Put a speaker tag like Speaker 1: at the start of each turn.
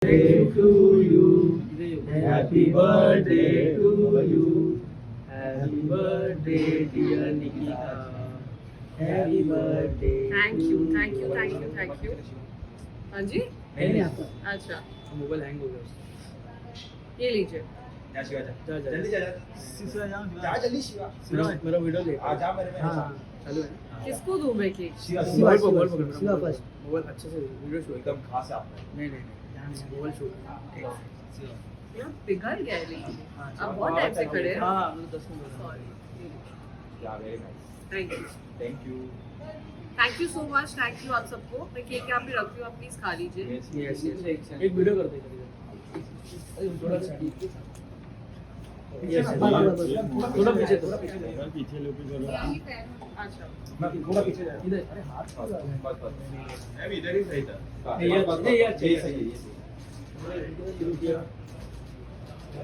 Speaker 1: birthday to you. Happy birthday to you. Happy birthday, dear Nikita. Happy birthday.
Speaker 2: Thank you thank you thank you thank you हाँ जी
Speaker 1: नहीं आता
Speaker 2: अच्छा
Speaker 1: mobile hang हो गया
Speaker 2: ये लीजिए
Speaker 1: जा शिवा जा जल्दी जा जा जल्दी शिवा मेरा वीडियो देख आ जा मेरे में हां चालू है
Speaker 2: किसको दूं मैं केक
Speaker 1: शिवा बोल शिवा फर्स्ट मोबाइल अच्छे से वीडियो शो एकदम खास है आपने नहीं नहीं मोबाइल शो
Speaker 2: यार पिघल गया है लेकिन आप बहुत टाइम से खड़े हैं
Speaker 1: हां मतलब 10 मिनट
Speaker 2: सॉरी
Speaker 1: या very nice
Speaker 2: thank
Speaker 1: thank
Speaker 2: you
Speaker 1: you
Speaker 2: thank you so much thank you आप सबको मैं केक यहाँ पे रखती हूँ आप प्लीज खा लीजिए
Speaker 1: यस एक वीडियो कर दे थोड़ा सा थोड़ा पीछे पीछे लोग
Speaker 2: अच्छा
Speaker 1: थोड़ा पीछे जा इधर अरे हाथ बस बस मैं भी इधर ही सही था ये सही है ये सही